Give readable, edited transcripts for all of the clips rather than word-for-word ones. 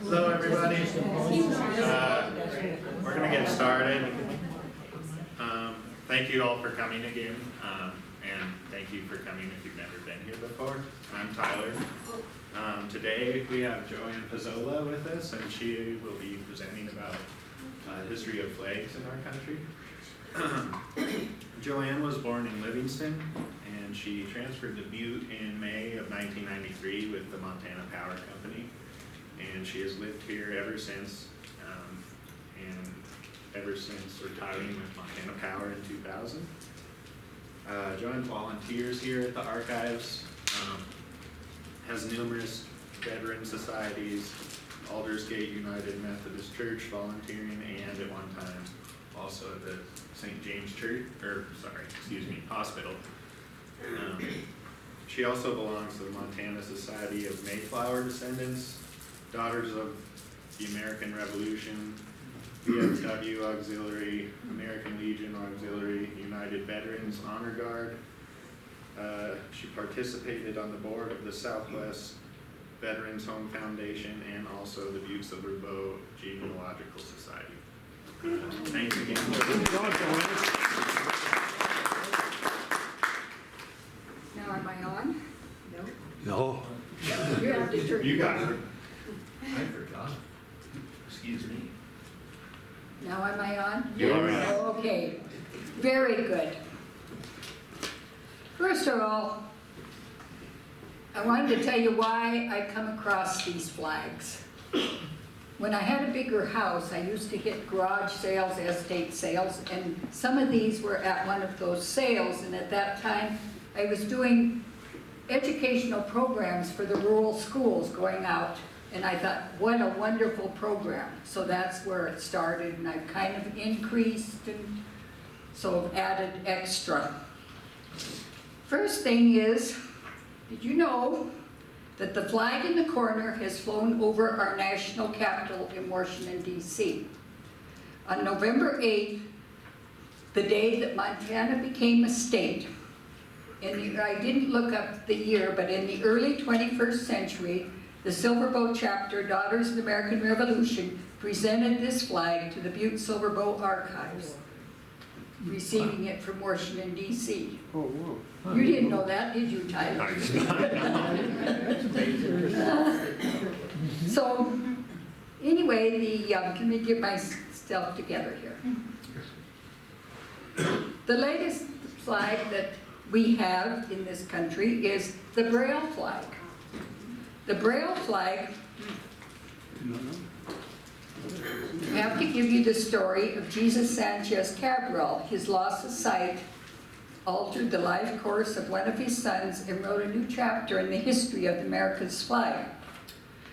Hello, everybody. We're going to get started. Thank you all for coming again, and thank you for coming if you've never been here before. I'm Tyler. Today we have JoAnn Piazzola with us, and she will be presenting about history of flags in our country. JoAnn was born in Livingston, and she transferred to Butte in May of 1993 with the Montana Power Company, and she has lived here ever since, retiring with Montana Power in 2000. JoAnn volunteers here at the archives, has numerous veteran societies, Aldersgate United Methodist Church volunteering, and at one time also at the St. James Church, hospital. She also belongs to the Montana Society of Mayflower Descendants, Daughters of the American Revolution, VFW Auxiliary, American Legion Auxiliary, United Veterans Honor Guard. She participated on the board of the Southwest Veterans Home Foundation and also the Butte-Silver Genealogical Society. Thanks again. Now, am I on? No. You have to turn. You got it. I forgot. Excuse me. Now, am I on? You are on. Okay, very good. First of all, I wanted to tell you why I come across these flags. When I had a bigger house, I used to get garage sales, estate sales, and some of these were at one of those sales, and at that time, I was doing educational programs for the rural schools going out, and I thought, what a wonderful program. So that's where it started, and I've kind of increased, and so I've added extra. First thing is, did you know that the flag in the corner has flown over our national capital in Washington, D.C. On November 8th, the day that Montana became a state, I didn't look up the year, but in the early 21st century, the Silver Bow chapter, Daughters of the American Revolution, presented this flag to the Butte-Silver archives, receiving it from Washington, D.C. Oh, whoa. You didn't know that, did you, Tyler? So, anyway, let me get myself together here. The latest flag that we have in this country is the Braille flag. The Braille flag, I have to give you the story of Jesus Sanchez Cabral. His loss of sight altered the life course of one of his sons and wrote a new chapter in the history of America's flag.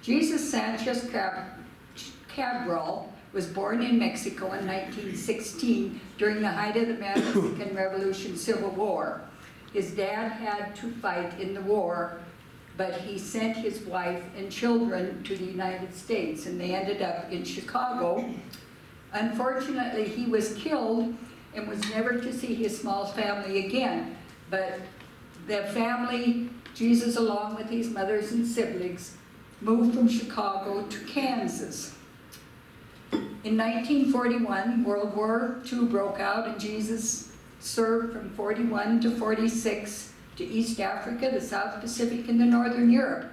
Jesus Sanchez Cabral was born in Mexico in 1916 during the height of the Mexican Revolution Civil War. His dad had to fight in the war, but he sent his wife and children to the United States, and they ended up in Chicago. Unfortunately, he was killed and was never to see his small family again. But the family, Jesus along with his mothers and siblings, moved from Chicago to Kansas. In 1941, World War II broke out, and Jesus served from 41 to 46 to East Africa, the South Pacific, and the Northern Europe.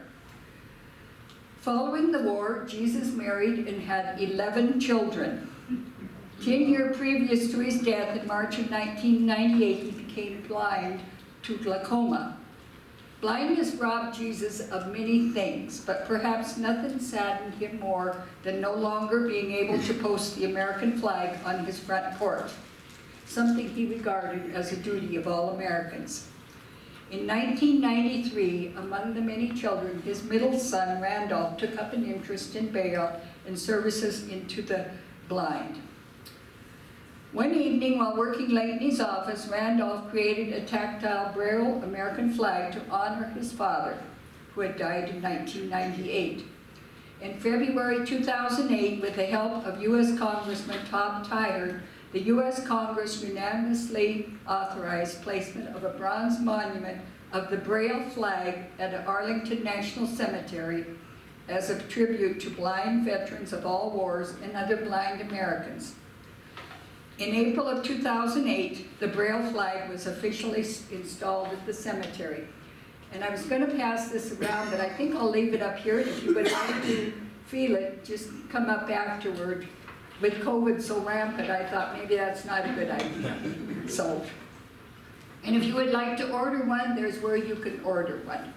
Following the war, Jesus married and had 11 children. 10 years previous to his death in March of 1998, he became blind to glaucoma. Blindness robbed Jesus of many things, but perhaps nothing saddened him more than no longer being able to post the American flag on his front porch, something he regarded as a duty of all Americans. In 1993, among the many children, his middle son, Randolph, took up an interest in Braille and services into the blind. One evening, while working late in his office, Randolph created a tactile Braille American flag to honor his father, who had died in 1998. In February 2008, with the help of U.S. Congressman Tom Tiger, the U.S. Congress unanimously authorized placement of a bronze monument of the Braille flag at Arlington National Cemetery as a tribute to blind veterans of all wars and other blind Americans. In April of 2008, the Braille flag was officially installed at the cemetery. And I was going to pass this around, but I think I'll leave it up here. And if you would like to feel it, just come up afterward. With COVID so rampant, I thought maybe that's not a good idea. So, and if you would like to order one, there's where you can order one.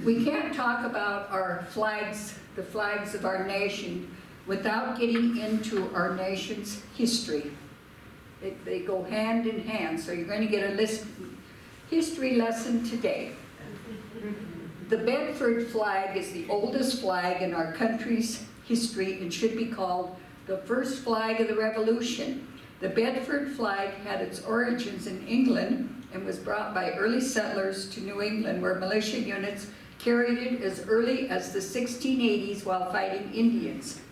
We can't talk about our flags, the flags of our nation, without getting into our nation's history. They go hand in hand, so you're going to get a history lesson today. The Bedford flag is the oldest flag in our country's history and should be called the first flag of the Revolution. The Bedford flag had its origins in England and was brought by early settlers to New England, where militia units carried it as early as the 1680s while fighting Indians.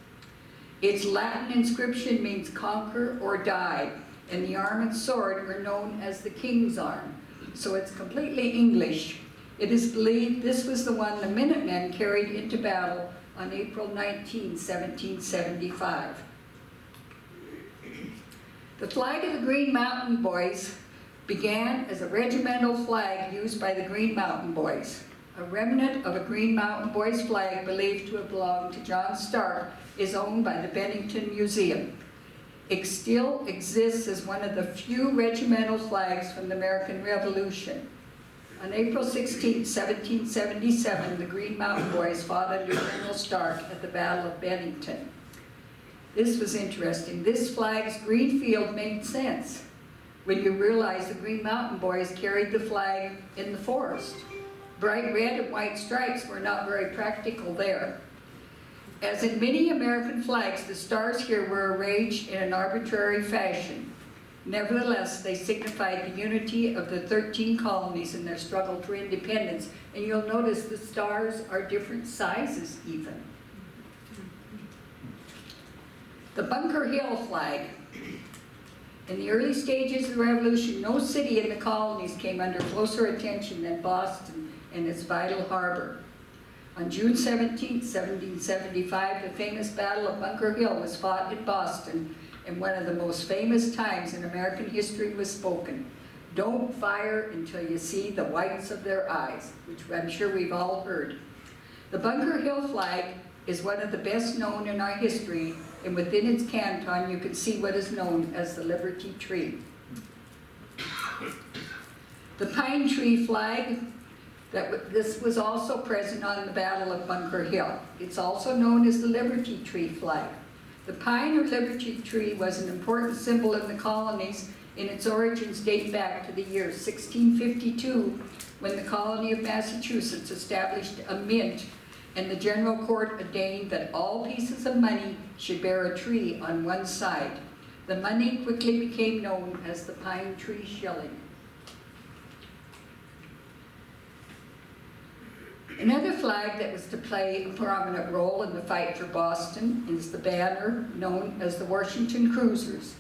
Its Latin inscription means conquer or die, and the arm and sword were known as the king's arm. So it's completely English. It is believed this was the one the Minutemen carried into battle on April 19, 1775. The flag of the Green Mountain Boys began as a regimental flag used by the Green Mountain Boys. A remnant of a Green Mountain Boys flag believed to have belonged to John Stark is owned by the Bennington Museum. It still exists as one of the few regimental flags from the American Revolution. On April 16, 1777, the Green Mountain Boys fought under General Stark at the Battle of Bennington. This was interesting. This flag's green field made sense when you realize the Green Mountain Boys carried the flag in the forest. Bright red and white stripes were not very practical there. As in many American flags, the stars here were arranged in an arbitrary fashion. Nevertheless, they signified the unity of the 13 colonies in their struggle for independence. And you'll notice the stars are different sizes even. The Bunker Hill flag. In the early stages of the Revolution, no city in the colonies came under closer attention than Boston and its vital harbor. On June 17, 1775, the famous Battle of Bunker Hill was fought in Boston, and one of the most famous times in American history was spoken. Don't fire until you see the whites of their eyes, which I'm sure we've all heard. The Bunker Hill flag is one of the best known in our history, and within its canton you can see what is known as the Liberty Tree. The pine tree flag, this was also present on the Battle of Bunker Hill. It's also known as the Liberty Tree flag. The pine or Liberty Tree was an important symbol in the colonies, and its origins date back to the year 1652, when the colony of Massachusetts established a mint, and the General Court ordained that all pieces of money should bear a tree on one side. The money quickly became known as the pine tree shilling. Another flag that was to play a prominent role in the fight for Boston is the banner known as the Washington Cruisers.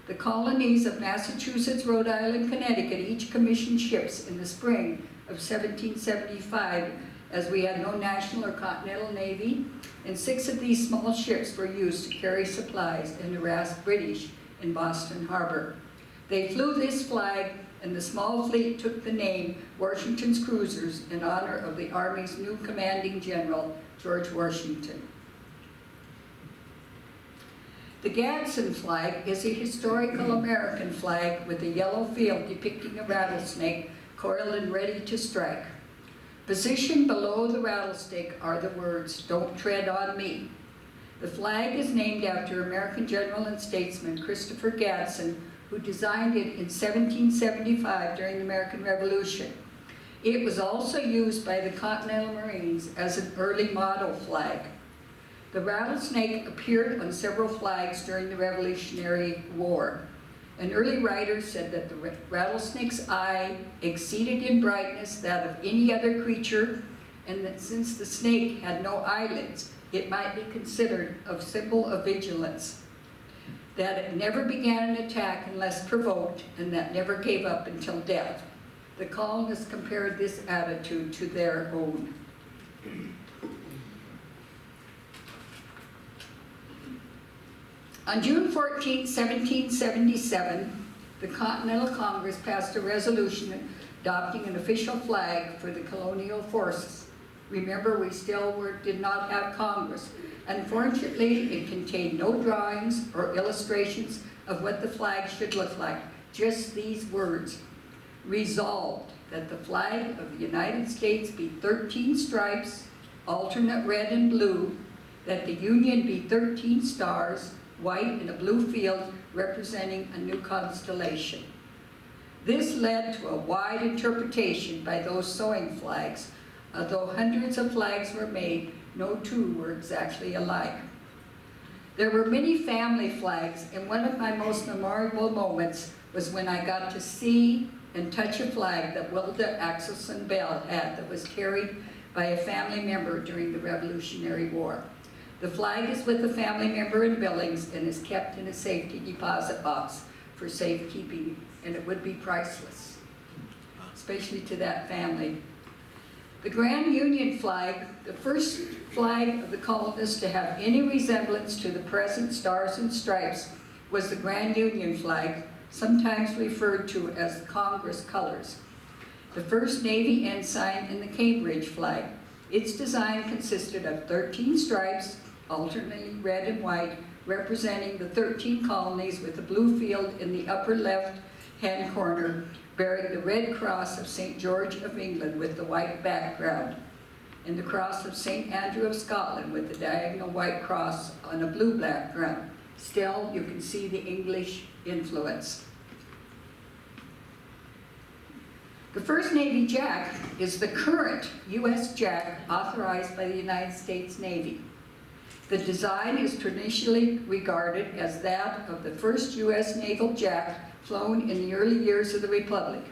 The colonies of Massachusetts, Rhode Island, Connecticut each commissioned ships in the spring of 1775, as we had no national or continental navy, and 6 of these small ships were used to carry supplies and harass British in Boston Harbor. They flew this flag, and the small fleet took the name Washington's Cruisers in honor of the Army's new commanding general, George Washington. The Gadsden flag is a historical American flag with a yellow field depicting a rattlesnake coiled and ready to strike. Positioned below the rattlesnake are the words, "Don't tread on me." The flag is named after American general and statesman Christopher Gadsden, who designed it in 1775 during the American Revolution. It was also used by the Continental Marines as an early model flag. The rattlesnake appeared on several flags during the Revolutionary War. An early writer said that the rattlesnake's eye exceeded in brightness that of any other creature, and that since the snake had no eyelids, it might be considered a symbol of vigilance. that it never began an attack unless provoked, and that never gave up until death. The colonists compared this attitude to their own. On June 14, 1777, the Continental Congress passed a resolution adopting an official flag for the colonial forces. Remember, we still did not have Congress. Unfortunately, it contained no drawings or illustrations of what the flag should look like, just these words. Resolved that the flag of the United States be 13 stripes, alternate red and blue, that the Union be 13 stars, white in a blue field representing a new constellation. This led to a wide interpretation by those sewing flags. Although hundreds of flags were made, no two were exactly alike. There were many family flags, and one of my most memorable moments was when I got to see and touch a flag that Wilda Axelson Bell had that was carried by a family member during the Revolutionary War. The flag is with a family member in Billings and is kept in a safety deposit box for safekeeping, and it would be priceless, especially to that family. The Grand Union flag, the first flag of the colonists to have any resemblance to the present Stars and Stripes, was the Grand Union flag, sometimes referred to as the Congress colors. The first Navy ensign in the Cambridge flag. Its design consisted of 13 stripes, alternately red and white, representing the 13 colonies, with a blue field in the upper left-hand corner, bearing the red cross of St. George of England with the white background, and the cross of St. Andrew of Scotland with the diagonal white cross on a blue background. Still, you can see the English influence. The first Navy Jack is the current U.S. Jack authorized by the United States Navy. The design is traditionally regarded as that of the first U.S. naval Jack flown in the early years of the Republic.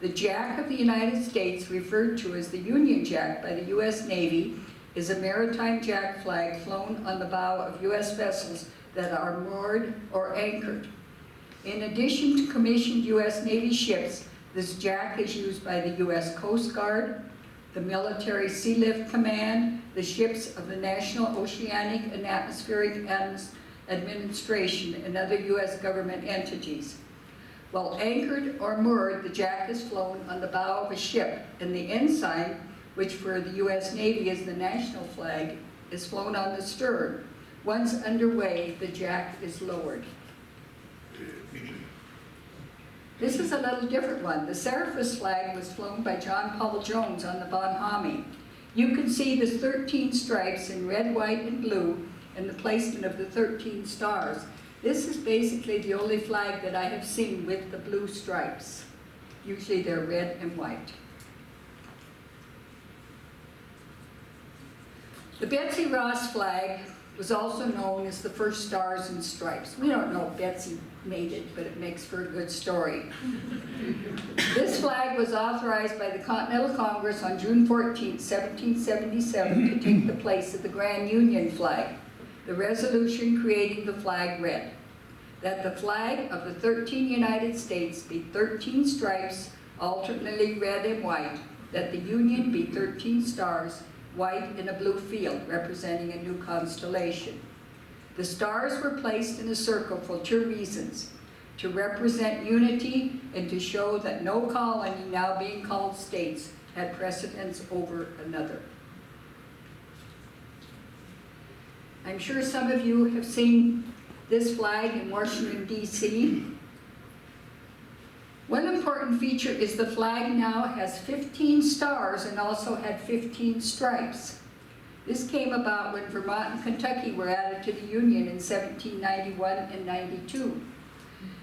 The Jack of the United States, referred to as the Union Jack by the U.S. Navy, is a maritime Jack flag flown on the bow of U.S. vessels that are moored or anchored. In addition to commissioned U.S. Navy ships, this Jack is used by the U.S. Coast Guard, the Military Sea Lift Command, the ships of the National Oceanic and Atmospheric Administration, and other U.S. government entities. While anchored or moored, the Jack is flown on the bow of a ship, and the ensign, which for the U.S. Navy is the national flag, is flown on the stern. Once underway, the Jack is lowered. This is a little different one. The Seraphis flag was flown by John Paul Jones on the Bonhomme. You can see the 13 stripes in red, white, and blue, and the placement of the 13 stars. This is basically the only flag that I have seen with the blue stripes. Usually they're red and white. The Betsy Ross flag was also known as the first Stars and Stripes. We don't know if Betsy made it, but it makes for a good story. This flag was authorized by the Continental Congress on June 14, 1777 to take the place of the Grand Union flag. The resolution creating the flag read, that the flag of the 13 United States be 13 stripes, alternately red and white, that the Union be 13 stars, white in a blue field, representing a new constellation. The stars were placed in a circle for two reasons: to represent unity and to show that no colony, now being called states, had precedence over another. I'm sure some of you have seen this flag in Washington, D.C. One important feature is the flag now has 15 stars and also had 15 stripes. This came about when Vermont and Kentucky were added to the Union in 1791 and 92.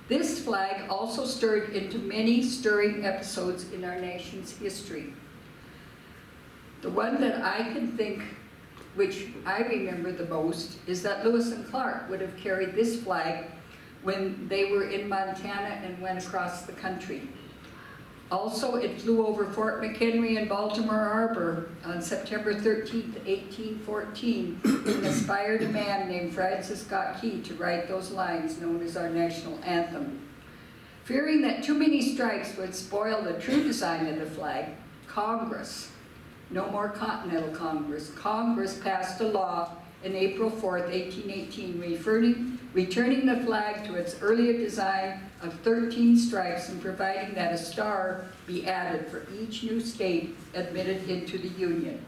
This flag also stirred into many stirring episodes in our nation's history. The one that I can think, which I remember the most, is that Lewis and Clark would have carried this flag when they were in Montana and went across the country. Also, it flew over Fort McHenry and Baltimore Harbor on September 13th, 1814, and inspired a man named Francis Scott Key to write those lines known as our national anthem. Fearing that too many stripes would spoil the true design of the flag, Congress, no more Continental Congress, Congress passed a law on April 4th, 1818, returning the flag to its earlier design of 13 stripes and providing that a star be added for each new state admitted into the Union.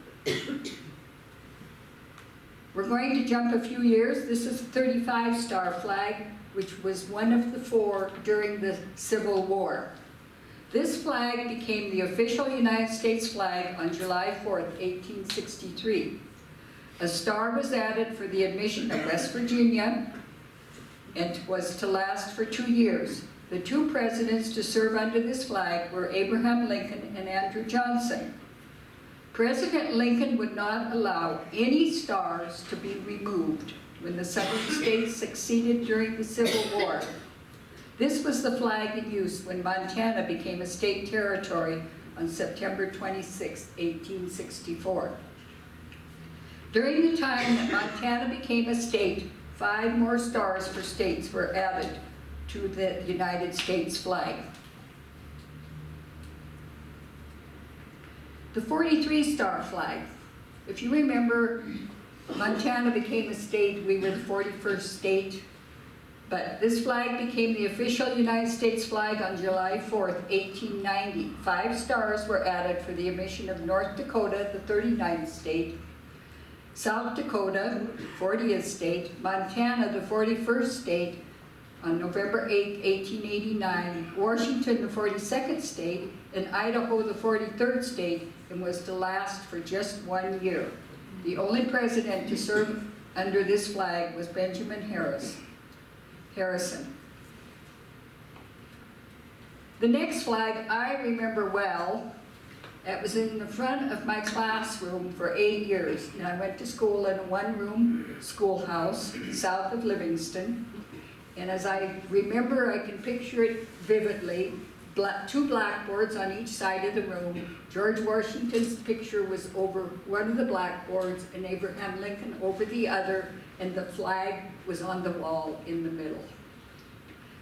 We're going to jump a few years. This is a 35-star flag, which was one of the 4 during the Civil War. This flag became the official United States flag on July 4th, 1863. A star was added for the admission of West Virginia and was to last for 2 years. The 2 presidents to serve under this flag were Abraham Lincoln and Andrew Johnson. President Lincoln would not allow any stars to be removed when the Southern states succeeded during the Civil War. This was the flag in use when Montana became a state territory on September 26, 1864. During the time that Montana became a state, 5 more stars for states were added to the United States flag. The 43-star flag. If you remember, Montana became a state, we were the 41st state, but this flag became the official United States flag on July 4th, 1890. 5 stars were added for the admission of North Dakota, the 39th state, South Dakota, 40th state, Montana, the 41st state, on November 8, 1889, Washington, the 42nd state, and Idaho, the 43rd state, and was to last for just 1 year. The only president to serve under this flag was Benjamin Harrison. The next flag I remember well. It was in the front of my classroom for 8 years, and I went to school in a 1-room schoolhouse south of Livingston. And as I remember, I can picture it vividly, 2 blackboards on each side of the room. George Washington's picture was over one of the blackboards and Abraham Lincoln over the other, and the flag was on the wall in the middle.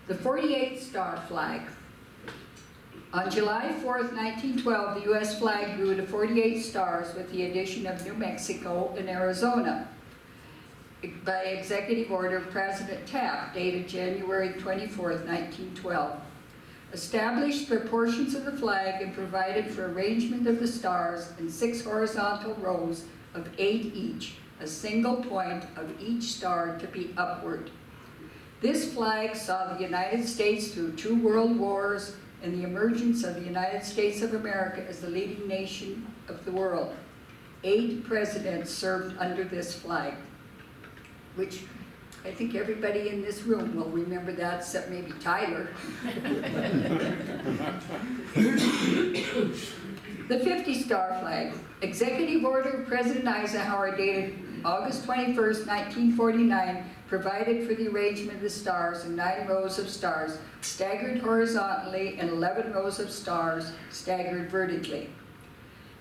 The 48-star flag. On July 4th, 1912, the U.S. flag grew to 48 stars with the addition of New Mexico and Arizona by executive order of President Taft, dated January 24th, 1912. Established the portions of the flag and provided for arrangement of the stars in 6 horizontal rows of 8 each, a single point of each star to be upward. This flag saw the United States through 2 world wars and the emergence of the United States of America as the leading nation of the world. 8 presidents served under this flag, which I think everybody in this room will remember that, except maybe Tyler. The 50-star flag. Executive order of President Eisenhower dated August 21st, 1949, provided for the arrangement of the stars in 9 rows of stars, staggered horizontally, and 11 rows of stars, staggered vertically.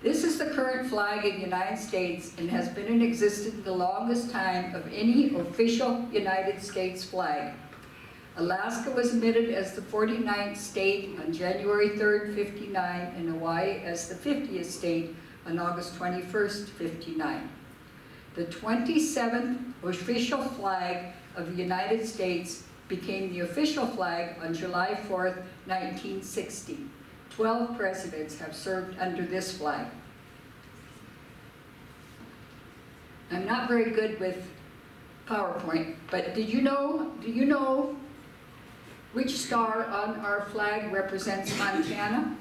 This is the current flag of the United States and has been in existence the longest time of any official United States flag. Alaska was admitted as the 49th state on January 3rd, 59, and Hawaii as the 50th state on August 21st, 59. The 27th official flag of the United States became the official flag on July 4th, 1960. 12 presidents have served under this flag. I'm not very good with PowerPoint, but do you know which star on our flag represents Montana?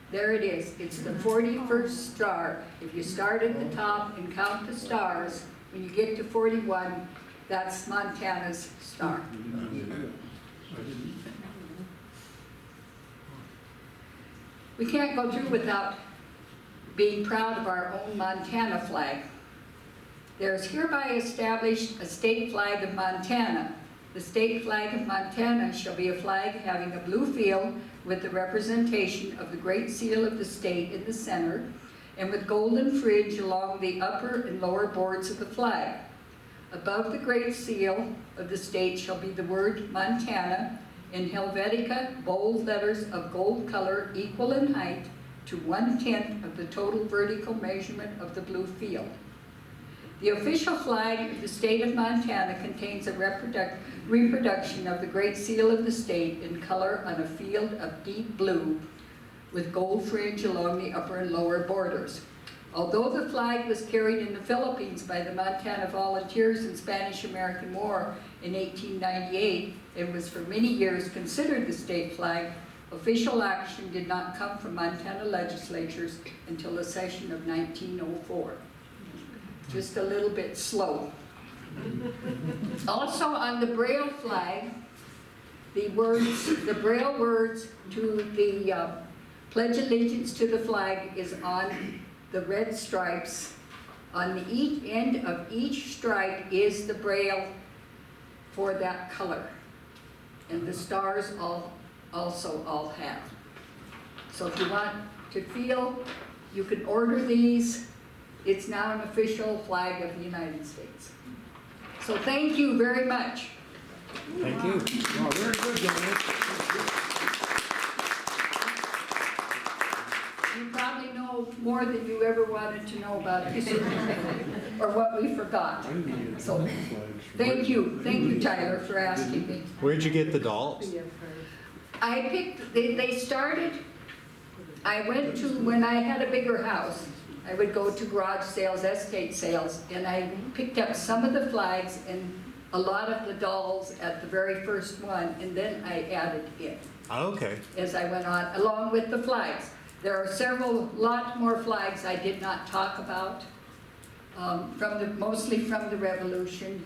There it is. It's the 41st star. If you start at the top and count the stars, when you get to 41, that's Montana's star. We can't go through without being proud of our own Montana flag. There is hereby established a state flag of Montana. The state flag of Montana shall be a flag having a blue field with the representation of the Great Seal of the state in the center and with golden fringe along the upper and lower boards of the flag. Above the Great Seal of the state shall be the word Montana in Helvetica, bold letters of gold color equal in height to 1/10 of the total vertical measurement of the blue field. The official flag of the state of Montana contains a reproduction of the Great Seal of the state in color on a field of deep blue with gold fringe along the upper and lower borders. Although the flag was carried in the Philippines by the Montana Volunteers in Spanish-American War in 1898 and was for many years considered the state flag, official action did not come from Montana legislatures until the session of 1904. Just a little bit slow. Also on the Braille flag, the Braille words to the Pledge Allegiance to the flag is on the red stripes. On the each end of each stripe is the Braille for that color. And the stars also all have. So if you want to feel, you can order these. It's now an official flag of the United States. So thank you very much. Thank you. Oh, very good, JoAnn. You probably know more than you ever wanted to know about this, or what we forgot. So thank you, Tyler, for asking me. Where'd you get the dolls? I picked, they started, I went to, when I had a bigger house, I would go to garage sales, estate sales, and I picked up some of the flags and a lot of the dolls at the very first one, and then I added it Okay. as I went on, along with the flags. There are lot more flags I did not talk about, mostly from the Revolution.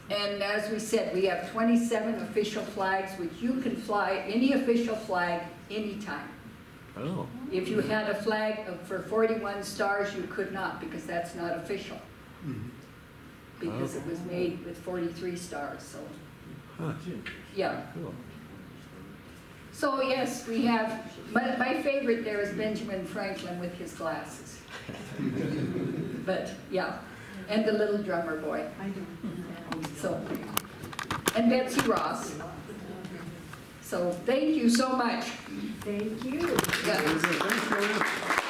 And as we said, we have 27 official flags, which you can fly any official flag anytime. Oh. If you had a flag for 41 stars, you could not, because that's not official. Because it was made with 43 stars, so, Huh. yeah. Cool. So yes, we have, my favorite there is Benjamin Franklin with his glasses. But, yeah, and the little drummer boy. So, and Betsy Ross. So, thank you so much. Thank you. Yeah. Thanks, JoAnn.